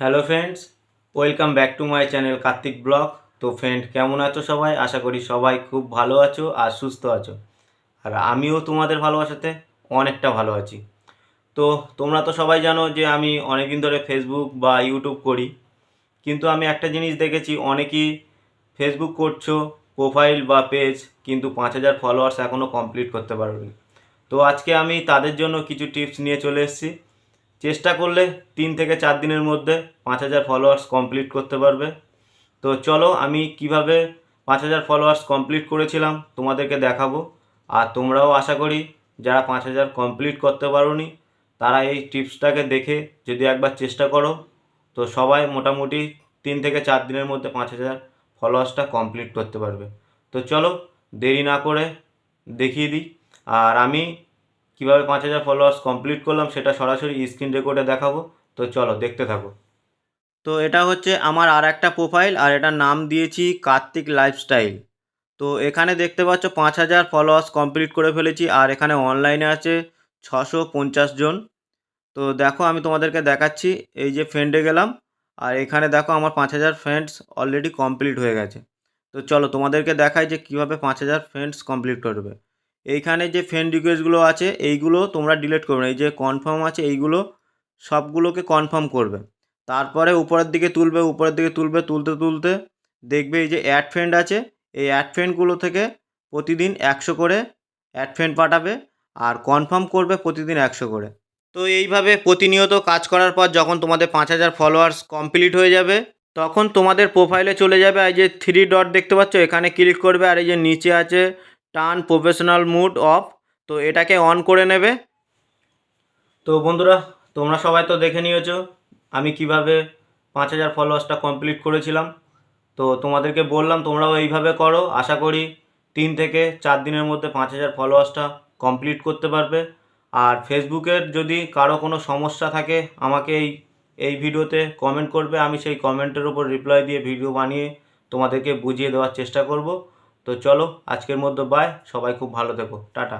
Hello friends, welcome back to my channel Kartik blog. তো friend, কেমন আছো সবাই? আশা করি সবাই খুব ভালো আছো আর সুস্থ আছো। আর আমিও তোমাদের ভালোবাসাতে অনেকটা ভালো আছি। তো তোমরা তো সবাই জানো যে আমি অনেক দিন ধরে ফেসবুক বা ইউটিউব করি, কিন্তু আমি একটা জিনিস দেখেছি, অনেকেই ফেসবুক করছো প্রোফাইল বা পেজ, কিন্তু 5,000 ফলোয়ার্স এখনও কমপ্লিট করতে পারোনি। তো আজকে আমি তাদের জন্য কিছু টিপস নিয়ে চলে এসেছি। চেষ্টা করলে 3 থেকে 4 দিনের মধ্যে 5,000 ফলোয়ার্স কমপ্লিট করতে পারবে। তো চলো আমি কিভাবে 5,000 ফলোয়ার্স কমপ্লিট করেছিলাম তোমাদেরকে দেখাবো। আর তোমরাও আশা করি যারা 5,000 কমপ্লিট করতে পারোনি তারা এই টিপসটাকে দেখে যদি একবার চেষ্টা করো, তো সবাই মোটামুটি 3 থেকে 4 দিনের মধ্যে 5,000 ফলোয়ার্সটা কমপ্লিট করতে পারবে। তো চলো দেরি না করে দেখিয়ে দিই। আর আমি কীভাবে 5,000 ফলোয়ার্স কমপ্লিট করলাম সেটা সরাসরি স্ক্রিন রেকর্ডে দেখাবো। তো চলো দেখতে থাকো। তো এটা হচ্ছে আমার আর একটা প্রোফাইল, আর এটার নাম দিয়েছি কার্তিক লাইফস্টাইল। তো এখানে দেখতে পাচ্ছ 5,000 ফলোয়ার্স কমপ্লিট করে ফেলেছি, আর এখানে অনলাইনে আছে 650 জন। তো দেখো আমি তোমাদেরকে দেখাচ্ছি, এই যে ফ্রেন্ডে গেলাম, আর এখানে দেখো আমার 5,000 ফ্রেন্ডস অলরেডি কমপ্লিট হয়ে গেছে। তো চলো তোমাদেরকে দেখাই যে কীভাবে 5,000 ফ্রেন্ডস কমপ্লিট করবে। এইখানে যে ফ্রেন্ড রিকোয়েস্টগুলো আছে এইগুলো তোমরা ডিলিট করবে না, এই যে কনফার্ম আছে এইগুলো সবগুলোকে কনফার্ম করবে। তারপরে উপরের দিকে তুলবে, তুলতে তুলতে দেখবে এই যে অ্যাড ফ্রেন্ড আছে, এই অ্যাড ফ্রেন্ডগুলো থেকে প্রতিদিন 100 করে অ্যাড ফ্রেন্ড পাঠাবে, আর কনফার্ম করবে প্রতিদিন 100 করে। তো এইভাবে প্রতিনিয়ত কাজ করার পর যখন তোমাদের 5,000 ফলোয়ার্স কমপ্লিট হয়ে যাবে, তখন তোমাদের প্রোফাইলে চলে যাবে, এই যে 3 ডট দেখতে পাচ্ছ এখানে ক্লিক করবে, আর এই যে নিচে আছে টার্ন প্রফেশনাল মুড অফ, তো এটাকে অন করে নেবে। তো বন্ধুরা, তোমরা সবাই তো দেখে নিয়েছো আমি কিভাবে 5,000 ফলোয়ার্সটা কমপ্লিট করেছিলাম। তো তোমাদেরকে বললাম তোমরাও এইভাবে করো, আশা করি 3 থেকে 4 দিনের মধ্যে 5,000 ফলোয়ার্সটা কমপ্লিট করতে পারবে। আর ফেসবুকের যদি কারো কোনো সমস্যা থাকে আমাকে এই ভিডিওতে কমেন্ট করবে, আমি সেই কমেন্টের উপর রিপ্লাই দিয়ে ভিডিও বানিয়ে তোমাদেরকে বুঝিয়ে দেওয়ার চেষ্টা করব। তো চলো আজকের মধ্যে বাই, সবাই খুব ভালো থেকো, টাটা।